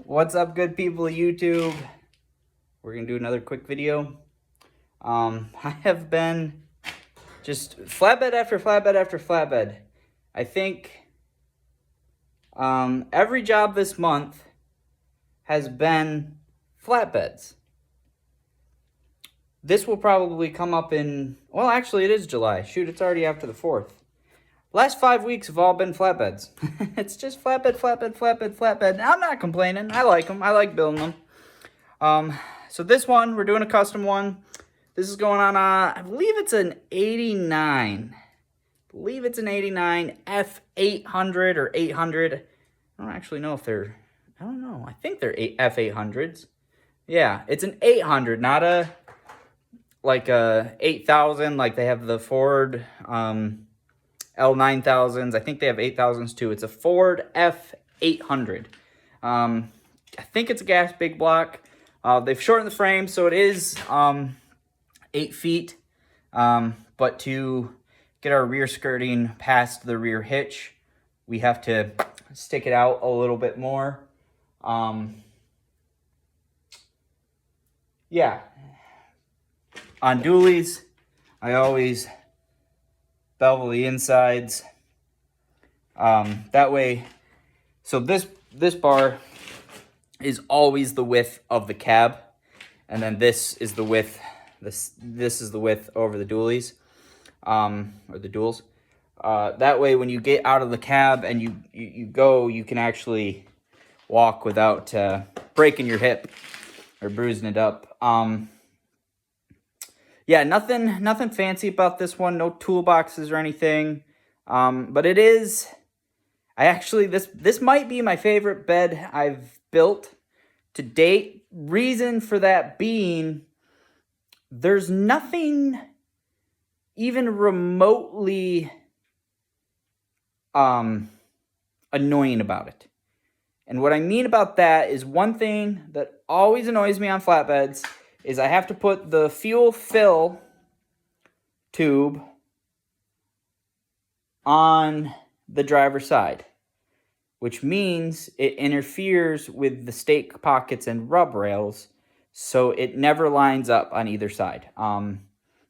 What's up, good people of YouTube? We're gonna do another quick video. I have been just flatbed after flatbed after flatbed. I think every job this month has been flatbeds. This will probably come up in, well, actually it is July. Shoot, it's already after the 4th. Last 5 weeks have all been flatbeds. It's just flatbed, flatbed, flatbed, flatbed. I'm not complaining. I like them. I like building them. So this one, we're doing a custom one. This is going on, I believe it's an 89. I believe it's an 89 F800 or 800. I don't actually know if they're, I don't know. I think they're F800s. Yeah, it's an 800, not a, like a 8000, like they have the Ford, L9000s. I think they have 8000s too. It's a Ford F800. I think it's a gas big block. They've shortened the frame, so it is 8 feet. But to get our rear skirting past the rear hitch, we have to stick it out a little bit more. Yeah. On dualies, I always bevel the insides. That way, so this bar is always the width of the cab, and then this is the width. This is the width over the dualies, or the duals. That way, when you get out of the cab and you go, you can actually walk without breaking your hip or bruising it up. Yeah, nothing fancy about this one. No toolboxes or anything. But it is, this might be my favorite bed I've built to date. Reason for that being, there's nothing even remotely annoying about it. And what I mean about that is, one thing that always annoys me on flatbeds is I have to put the fuel fill tube on the driver's side, which means it interferes with the stake pockets and rub rails, so it never lines up on either side. And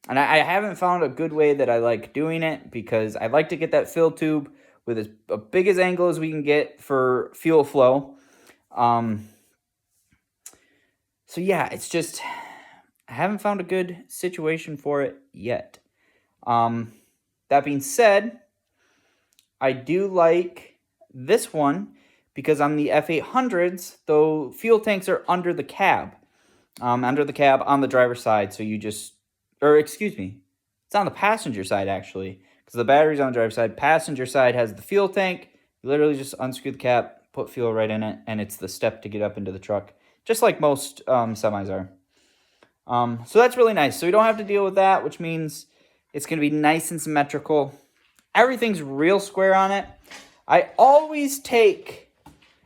I haven't found a good way that I like doing it, because I like to get that fill tube with as big as angle as we can get for fuel flow. So yeah, it's just, I haven't found a good situation for it yet. That being said, I do like this one, because on the F800s, though, fuel tanks are under the cab. On the driver's side, so you just, or excuse me, it's on the passenger side actually, because the battery's on the driver's side. Passenger side has the fuel tank. You literally just unscrew the cap, put fuel right in it, and it's the step to get up into the truck, just like most semis are. So that's really nice. So we don't have to deal with that, which means it's going to be nice and symmetrical. Everything's real square on it. I always take,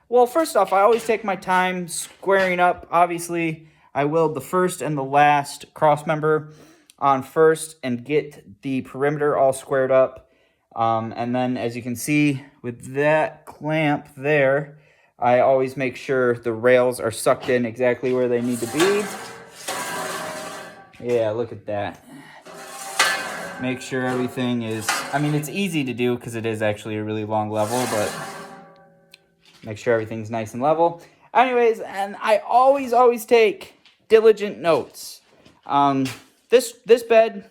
well, first off, I always take my time squaring up. Obviously, I weld the first and the last cross member on first and get the perimeter all squared up. And then, as you can see with that clamp there, I always make sure the rails are sucked in exactly where they need to be. Yeah, look at that. Make sure everything is, I mean, it's easy to do because it is actually a really long level, but make sure everything's nice and level. Anyways, and I always take diligent notes. This bed,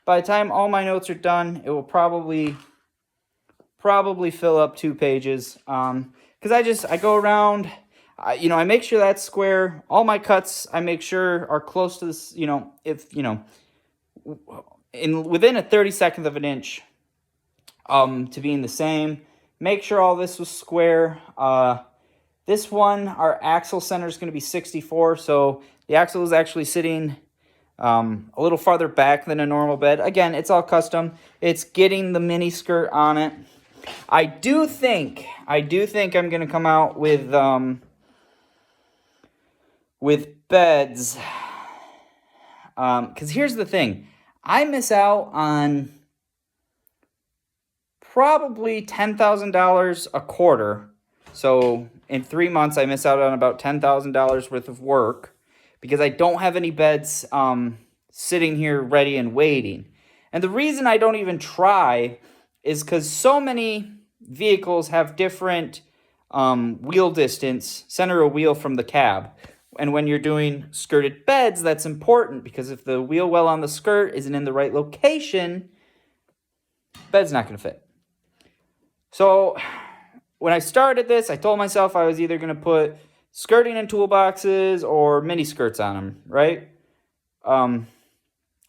by the time all my notes are done, it will probably fill up 2 pages. Because I go around, I make sure that's square. All my cuts, I make sure are close to this, within a 32nd of an inch, to being the same. Make sure all this was square. This one, our axle center is going to be 64, so the axle is actually sitting a little farther back than a normal bed. Again, it's all custom. It's getting the mini skirt on it. I do think I'm going to come out with beds, because here's the thing. I miss out on probably $10,000 a quarter. So in 3 months, I miss out on about $10,000 worth of work because I don't have any beds sitting here ready and waiting. And the reason I don't even try is because so many vehicles have different wheel distance, center of wheel from the cab. And when you're doing skirted beds, that's important because if the wheel well on the skirt isn't in the right location, bed's not going to fit. So when I started this, I told myself I was either going to put skirting in toolboxes or mini skirts on them, right?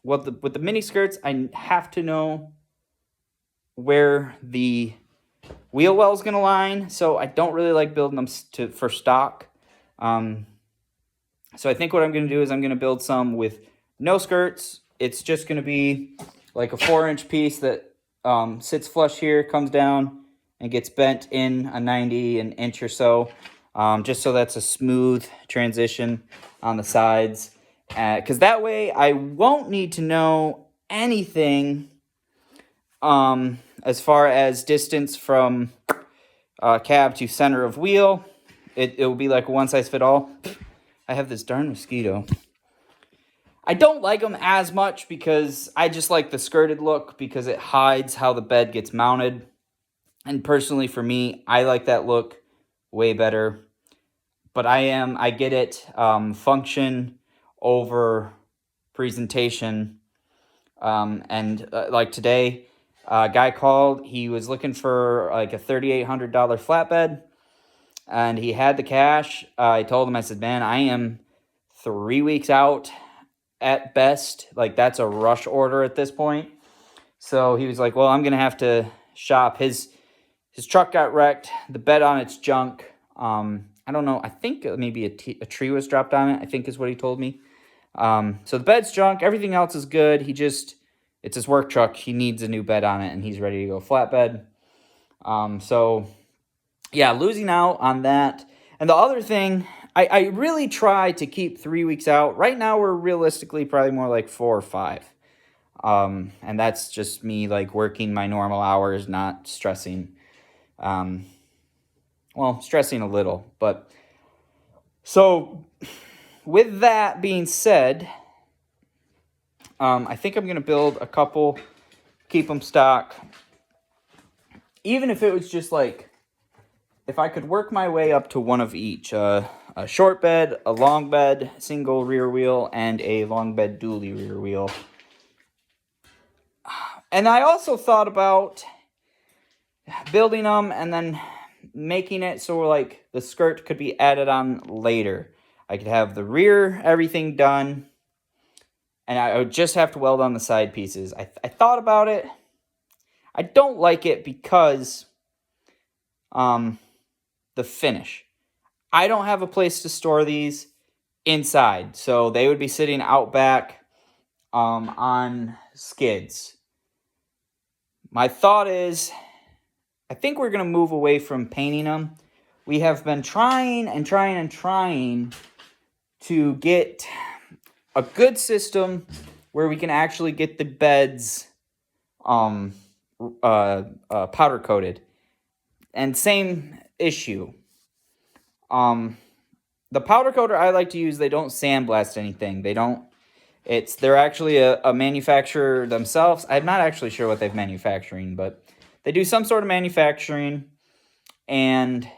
With the mini skirts, I have to know where the wheel well is going to line, so I don't really like building them for stock. So I think what I'm going to do is I'm going to build some with no skirts. It's just going to be like a 4-inch piece that sits flush here, comes down, and gets bent in a 90, an inch or so, just so that's a smooth transition on the sides. Because that way I won't need to know anything as far as distance from cab to center of wheel. It will be like a one-size-fit-all. I have this darn mosquito. I don't like them as much because I just like the skirted look because it hides how the bed gets mounted. And personally for me, I like that look way better. But I get it, function over presentation. Like today, a guy called. He was looking for like a $3,800 flatbed, and he had the cash. I told him, I said, man, I am 3 weeks out at best. Like, that's a rush order at this point. So he was like, well, I'm going to have to shop. His truck got wrecked. The bed on it's junk. I don't know. I think maybe a tree was dropped on it, I think is what he told me. So the bed's junk. Everything else is good. It's his work truck. He needs a new bed on it, and he's ready to go flatbed. So, yeah, losing out on that. And the other thing, I really try to keep 3 weeks out. Right now, we're realistically probably more like 4 or 5. And that's just me, like, working my normal hours, not stressing. Stressing a little. But, so, with that being said, I think I'm going to build a couple, keep them stock. Even if it was just like, if I could work my way up to one of each, a short bed, a long bed, single rear wheel, and a long bed dually rear wheel. And I also thought about building them and then making it so like the skirt could be added on later. I could have the rear, everything done, and I would just have to weld on the side pieces. I thought about it. I don't like it because the finish. I don't have a place to store these inside, so they would be sitting out back on skids. My thought is, I think we're going to move away from painting them. We have been trying to get a good system where we can actually get the beds powder coated. And same issue. The powder coater I like to use, they don't sandblast anything. They're actually a manufacturer themselves. I'm not actually sure what they're manufacturing, but they do some sort of manufacturing, and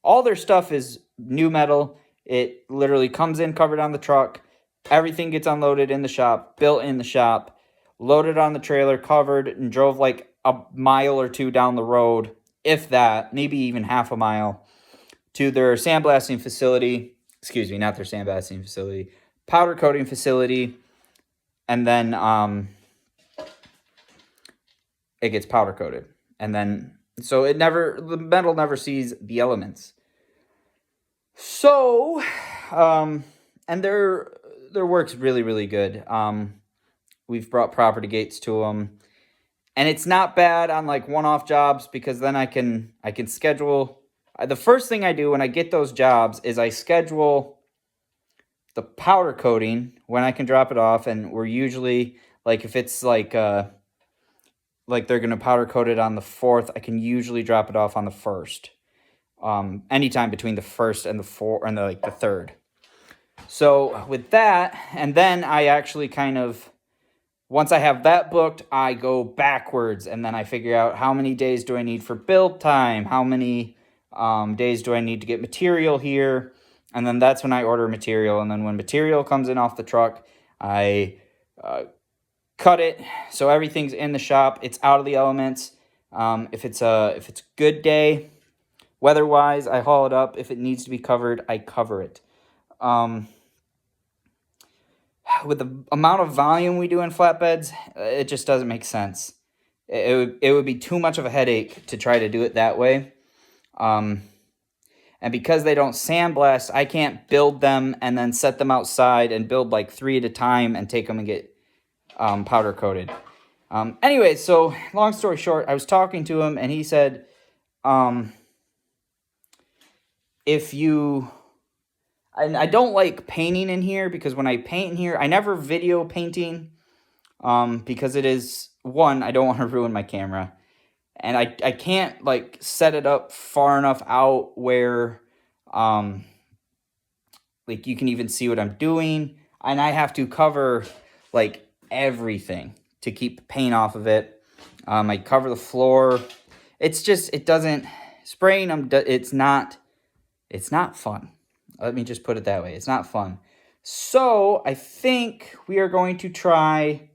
all their stuff is new metal. It literally comes in covered on the truck. Everything gets unloaded in the shop, built in the shop, loaded on the trailer, covered, and drove like a mile or two down the road, if that, maybe even half a mile, to their sandblasting facility. Excuse me, not their sandblasting facility, powder coating facility, and then it gets powder coated. And then, so the metal never sees the elements. So, and their work's really, really good. We've brought property gates to them, and it's not bad on like one-off jobs because then I can schedule. The first thing I do when I get those jobs is I schedule the powder coating when I can drop it off, and we're usually like, if it's like they're gonna powder coat it on the 4th, I can usually drop it off on the 1st. anytime between the first and the third. So with that, and then I actually once I have that booked, I go backwards, and then I figure out how many days do I need for build time, how many days do I need to get material here, and then that's when I order material. And then when material comes in off the truck, I cut it so everything's in the shop. It's out of the elements. If it's a good day, weather-wise, I haul it up. If it needs to be covered, I cover it. With the amount of volume we do in flatbeds, it just doesn't make sense. It would be too much of a headache to try to do it that way. And because they don't sandblast, I can't build them and then set them outside and build like 3 at a time and take them and get powder coated. Anyway, so long story short, I was talking to him and he said, if you... And I don't like painting in here because when I paint in here, I never video painting because it is, one, I don't want to ruin my camera. And I can't like set it up far enough out where like you can even see what I'm doing. And I have to cover like everything to keep paint off of it. I cover the floor. It's just, it doesn't, spraying them, it's not fun. Let me just put it that way. It's not fun. So I think we are going to try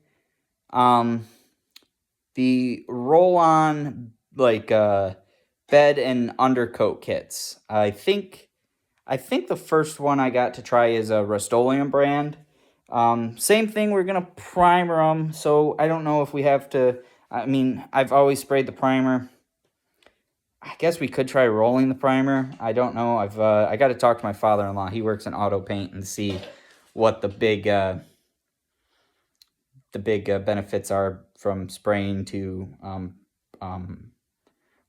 the roll-on like bed and undercoat kits. I think the first one I got to try is a Rust-Oleum brand. Same thing. We're gonna primer them. So I don't know if we have to. I mean, I've always sprayed the primer. I guess we could try rolling the primer. I don't know. I got to talk to my father-in-law. He works in auto paint and see what the big benefits are from spraying to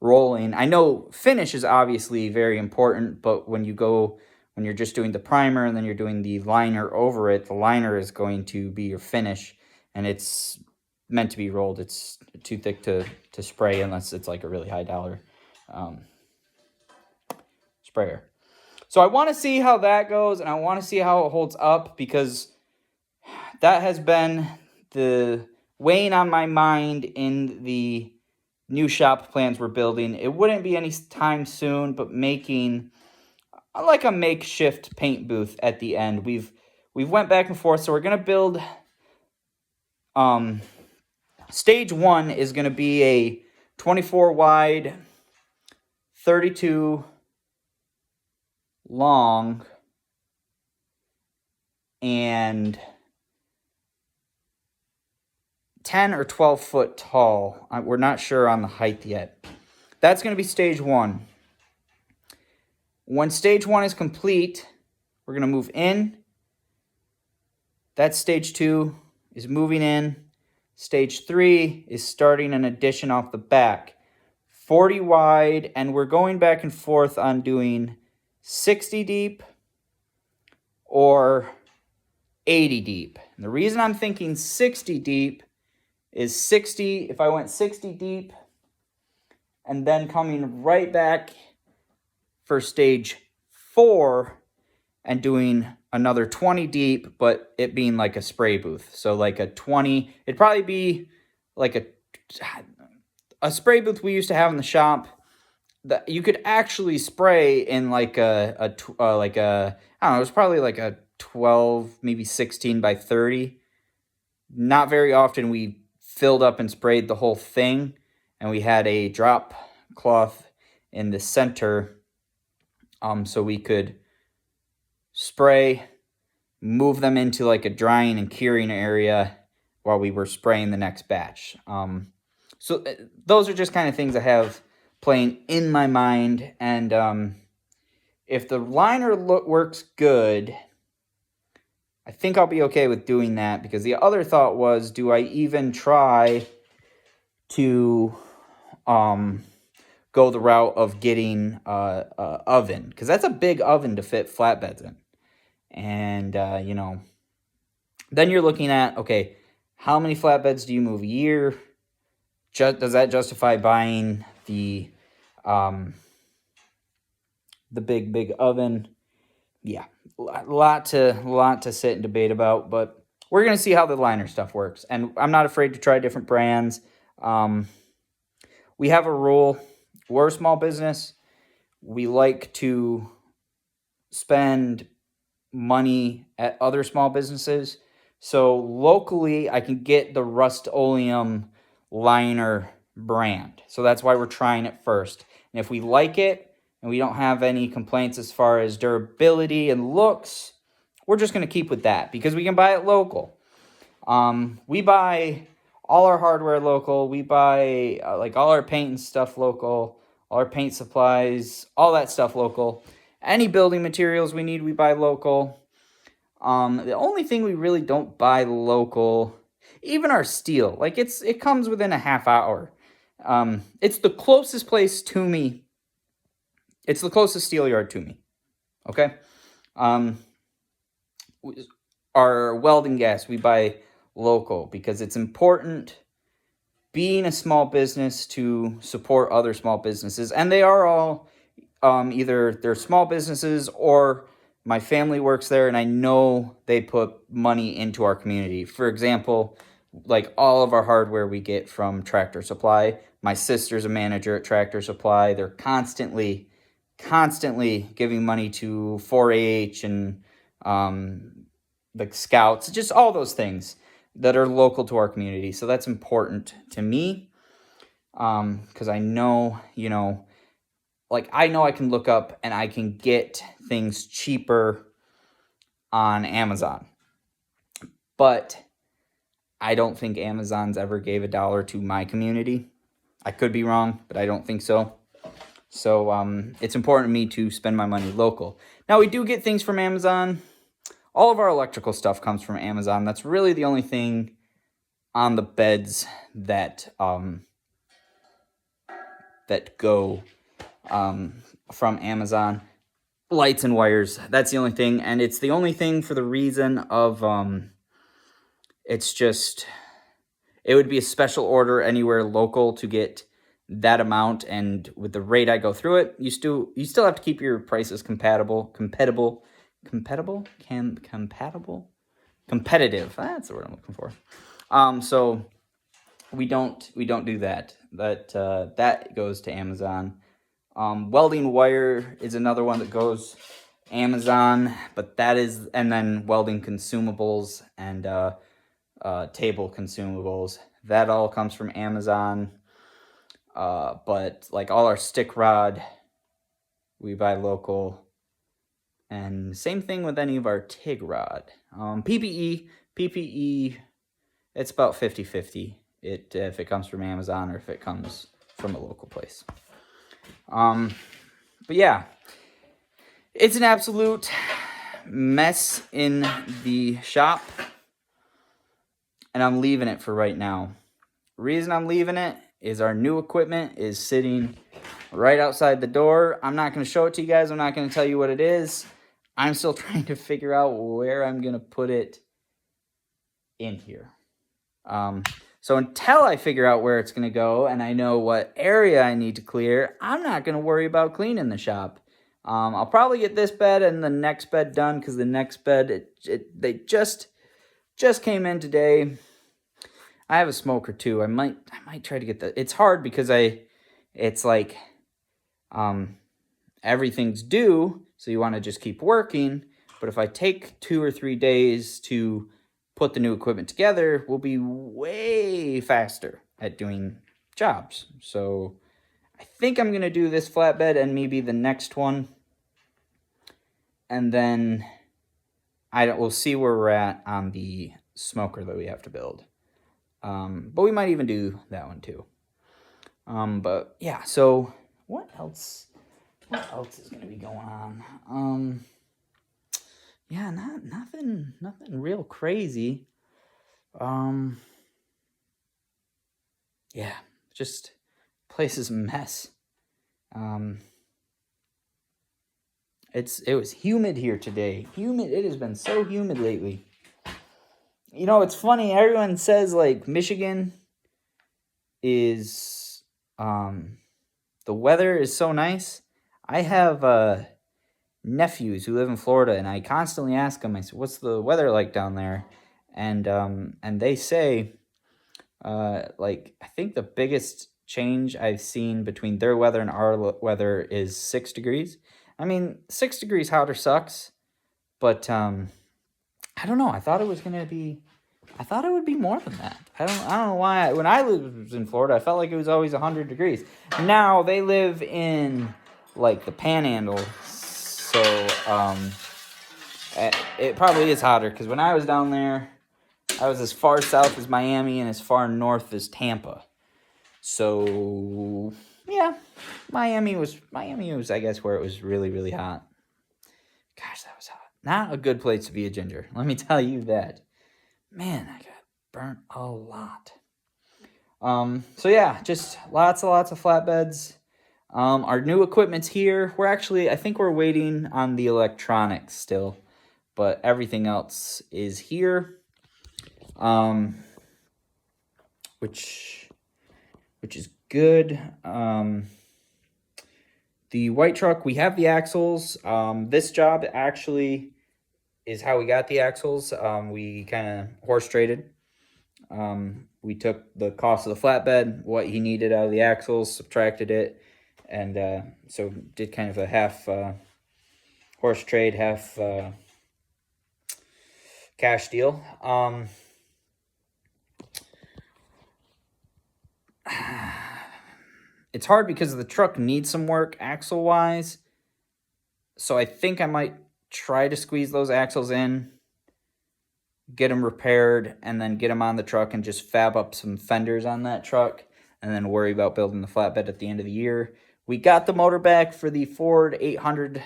rolling. I know finish is obviously very important, but when you're just doing the primer and then you're doing the liner over it, the liner is going to be your finish, and it's meant to be rolled. It's too thick to spray unless it's like a really high dollar sprayer. So I want to see how that goes, and I want to see how it holds up, because that has been the weighing on my mind in the new shop plans we're building. It wouldn't be any time soon, but making like a makeshift paint booth at the end. We've went back and forth, so we're gonna build stage 1 is gonna be a 24 wide, 32 long, and 10 or 12 foot tall. We're not sure on the height yet. That's going to be stage 1. When stage 1 is complete, we're going to move in. That's stage 2 is moving in. Stage 3 is starting an addition off the back. 40 wide, and we're going back and forth on doing 60 deep or 80 deep. And the reason I'm thinking 60 deep is 60, if I went 60 deep and then coming right back for stage 4 and doing another 20 deep, but it being like a spray booth. So like a 20, it'd probably be like a spray booth we used to have in the shop that you could actually spray in like I don't know, it was probably like a 12, maybe 16 by 30. Not very often we filled up and sprayed the whole thing, and we had a drop cloth in the center so we could spray, move them into like a drying and curing area while we were spraying the next batch. So those are just kind of things I have playing in my mind, and if the liner works good, I think I'll be okay with doing that, because the other thought was, do I even try to go the route of getting a oven? Because that's a big oven to fit flatbeds in. And, you know, then you're looking at, okay, how many flatbeds do you move a year? Does that justify buying the the big oven. Yeah, lot to sit and debate about, but we're gonna see how the liner stuff works, and I'm not afraid to try different brands. Um, we have a rule: we're a small business. We like to spend money at other small businesses. So locally, I can get the Rust-Oleum liner brand. So that's why we're trying it first. And if we like it and we don't have any complaints as far as durability and looks, we're just going to keep with that because we can buy it local. We buy all our hardware local. We buy like all our paint and stuff local, all our paint supplies, all that stuff local. Any building materials we need, we buy local. The only thing we really don't buy local, even our steel, like it comes within a half hour. It's the closest place to me. It's the closest steel yard to me. Okay. Our welding gas we buy local because it's important, being a small business, to support other small businesses, and they are all either they're small businesses or my family works there and I know they put money into our community. For example, like all of our hardware we get from Tractor Supply. My sister's a manager at Tractor Supply. They're constantly giving money to 4-H and like scouts, just all those things that are local to our community. So that's important to me because I know, like I know I can look up and I can get things cheaper on Amazon. But I don't think Amazon's ever gave $1 to my community. I could be wrong, but I don't think so. So it's important to me to spend my money local. Now, we do get things from Amazon. All of our electrical stuff comes from Amazon. That's really the only thing on the beds that go from Amazon. Lights and wires. That's the only thing, and it's the only thing for the reason of it's just it would be a special order anywhere local to get that amount, and with the rate I go through it, you still have to keep your prices competitive. That's the word I'm looking for. So we don't do that. That goes to Amazon. Welding wire is another one that goes Amazon, but that is, and then welding consumables and table consumables, that all comes from Amazon. But like all our stick rod, we buy local. And same thing with any of our TIG rod. PPE, it's about 50-50 if it comes from Amazon or if it comes from a local place. But yeah, it's an absolute mess in the shop, and I'm leaving it for right now. Reason I'm leaving it is our new equipment is sitting right outside the door. I'm not going to show it to you guys. I'm not going to tell you what it is. I'm still trying to figure out where I'm going to put it in here. So until I figure out where it's going to go and I know what area I need to clear, I'm not going to worry about cleaning the shop. I'll probably get this bed and the next bed done because the next bed, they just came in today. I have a smoker too. I might try to get the. It's hard because it's like everything's due, so you want to just keep working. But if I take 2 or 3 days to put the new equipment together, we'll be way faster at doing jobs. So I think I'm going to do this flatbed and maybe the next one. And then we'll see where we're at on the smoker that we have to build. But we might even do that one too. But yeah, so what else is going to be going on? Yeah, nothing real crazy. Yeah, just place is a mess. It was humid here today. It has been so humid lately. It's funny, everyone says like Michigan is the weather is so nice. I have nephews who live in Florida, and I constantly ask them, I said, what's the weather like down there? And they say, like, I think the biggest change I've seen between their weather and our weather is 6 degrees. I mean, 6 degrees hotter sucks, but I don't know. I thought it was gonna be. I thought it would be more than that. I don't know why. When I lived in Florida, I felt like it was always 100 degrees. Now they live in like the Panhandle, so it probably is hotter. Because when I was down there, I was as far south as Miami and as far north as Tampa. So yeah, Miami was I guess where it was really, really hot. Gosh, that was hot. Not a good place to be a ginger. Let me tell you that. Man, I got burnt a lot. So yeah, just lots and lots of flatbeds. Our new equipment's here. I think we're waiting on the electronics still, but everything else is here. Which is good. The white truck, we have the axles. This job actually is how we got the axles. We kind of horse traded. We took the cost of the flatbed, what he needed out of the axles, subtracted it, and so did kind of a half horse trade, half cash deal. It's hard because the truck needs some work axle-wise, so I think I might try to squeeze those axles in, get them repaired, and then get them on the truck and just fab up some fenders on that truck, and then worry about building the flatbed at the end of the year. We got the motor back for the Ford 800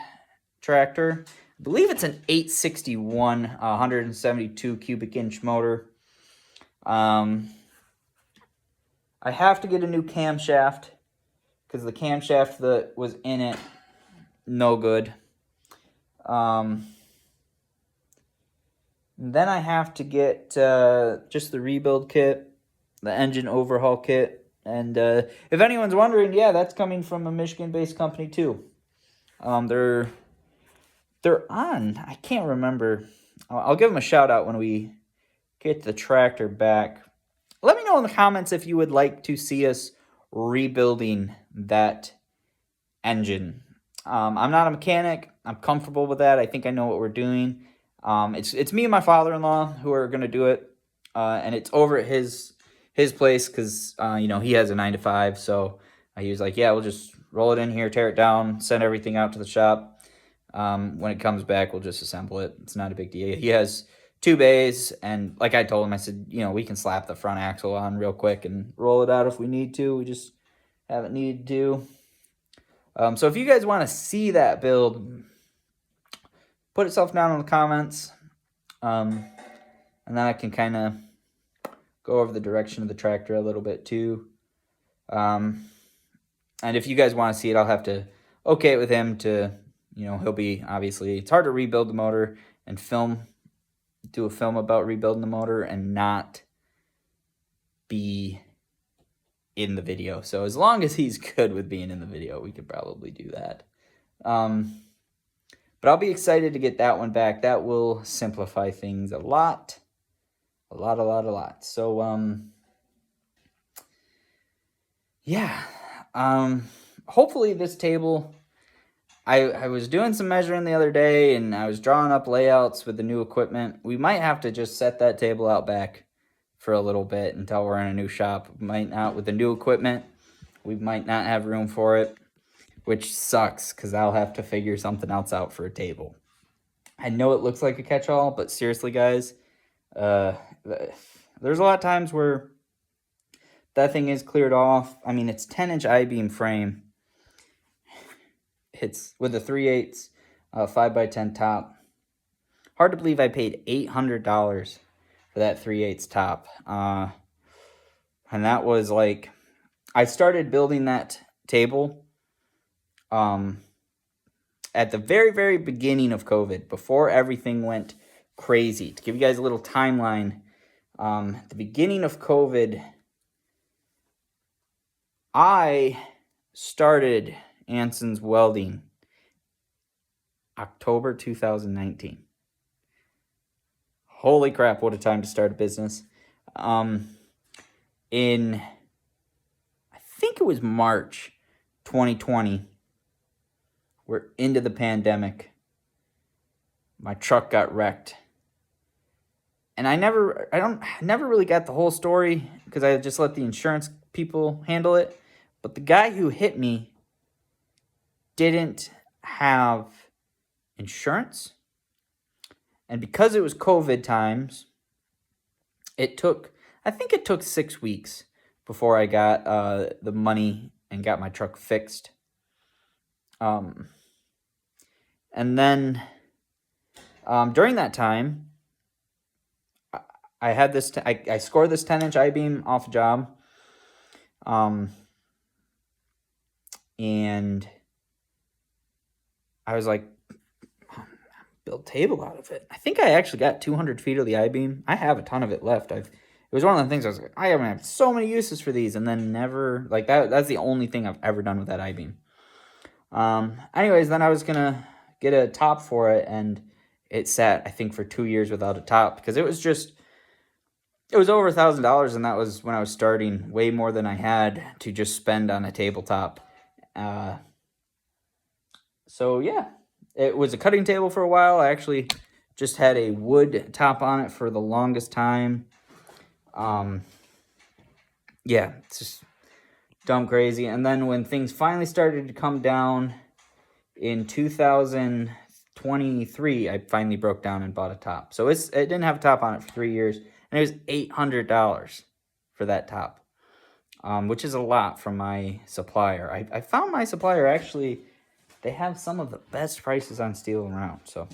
tractor. I believe it's an 861, 172 cubic inch motor. I have to get a new camshaft because the camshaft that was in it, no good. Then I have to get just the rebuild kit, the engine overhaul kit. And if anyone's wondering, yeah, that's coming from a Michigan-based company too. They're on, I can't remember. I'll give them a shout out when we get the tractor back. Let me know in the comments if you would like to see us rebuilding that engine. I'm not a mechanic. I'm comfortable with that. I think I know what we're doing. It's me and my father-in-law who are going to do it. And it's over at his place because, he has a 9-to-5. So he was like, yeah, we'll just roll it in here, tear it down, send everything out to the shop. When it comes back, we'll just assemble it. It's not a big deal. He has 2 bays, and like I told him, I said, we can slap the front axle on real quick and roll it out if we need to. We just haven't needed to. So if you guys want to see that build, put itself down in the comments, and then I can kind of go over the direction of the tractor a little bit too. And if you guys want to see it, I'll have to okay it with him to, he'll be, obviously, it's hard to rebuild the motor and do a film about rebuilding the motor and not be in the video. So as long as he's good with being in the video, we could probably do that. But I'll be excited to get that one back. That will simplify things a lot. A lot. So, yeah. Hopefully this table, I was doing some measuring the other day, and I was drawing up layouts with the new equipment. We might have to just set that table out back for a little bit until we're in a new shop. We might not, with the new equipment, we might not have room for it, which sucks because I'll have to figure something else out for a table. I know it looks like a catch-all, but seriously, guys, there's a lot of times where that thing is cleared off. I mean, it's 10-inch I-beam frame. It's with a 3/8 5x10 top. Hard to believe I paid $800 for that 3/8 top. And that was like, I started building that table at the very, very beginning of COVID, before everything went crazy. To give you guys a little timeline, at the beginning of COVID, I started Anson's welding October 2019. Holy crap, what a time to start a business. In, I think it was March 2020, we're into the pandemic. My truck got wrecked. And I never really got the whole story because I just let the insurance people handle it. But the guy who hit me didn't have insurance. And because it was COVID times, I think it took 6 weeks before I got the money and got my truck fixed. And then during that time, I had this. I scored this 10-inch I-beam off a job, and I was like, build a table out of it. I think I actually got 200 feet of the I-beam. I have a ton of it left. It was one of the things I was like, I haven't had so many uses for these, and then never like that. That's the only thing I've ever done with that I-beam. Anyways, then I was gonna get a top for it, and it sat, I think, for 2 years without a top because it was over $1,000, and that was when I was starting, way more than I had to just spend on a tabletop. So yeah, it was a cutting table for a while. I actually just had a wood top on it for the longest time. Yeah, it's just dumb crazy. And then when things finally started to come down in 2023, I finally broke down and bought a top. So it didn't have a top on it for 3 years. And it was $800 for that top, which is a lot from my supplier. I found my supplier, actually, they have some of the best prices on steel around. So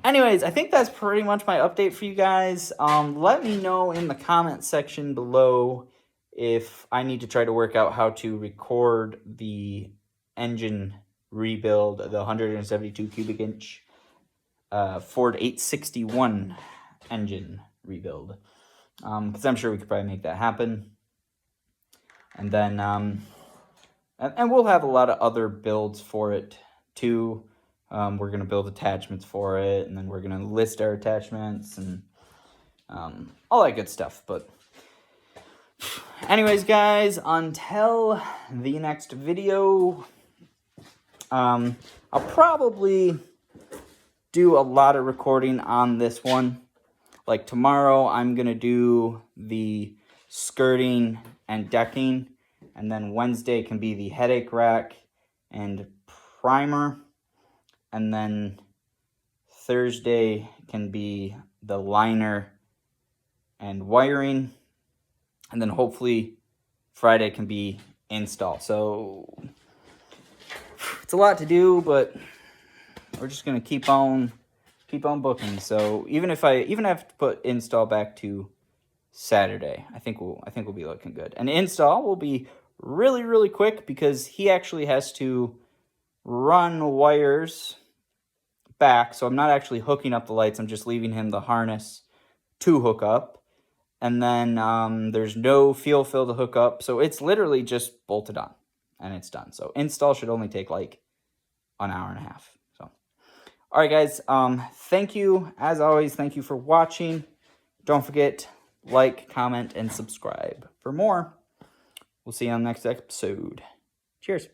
anyways, I think that's pretty much my update for you guys. Let me know in the comment section below if I need to try to work out how to record the engine rebuild, the 172 cubic inch Ford 861 engine rebuild, because I'm sure we could probably make that happen. And then and we'll have a lot of other builds for it too. We're gonna build attachments for it, and then we're gonna list our attachments and all that good stuff. But anyways, guys, until the next video, I'll probably do a lot of recording on this one. Like tomorrow, I'm going to do the skirting and decking. And then Wednesday can be the headache rack and primer. And then Thursday can be the liner and wiring. And then hopefully Friday can be install. So it's a lot to do, but we're just going to keep on booking. So even if I have to put install back to Saturday, I think we'll be looking good. And install will be really, really quick because he actually has to run wires back. So I'm not actually hooking up the lights. I'm just leaving him the harness to hook up. And then there's no fuel fill to hook up. So it's literally just bolted on and it's done. So install should only take like an hour and a half. All right, guys, thank you. As always, thank you for watching. Don't forget, like, comment, and subscribe for more. We'll see you on the next episode. Cheers.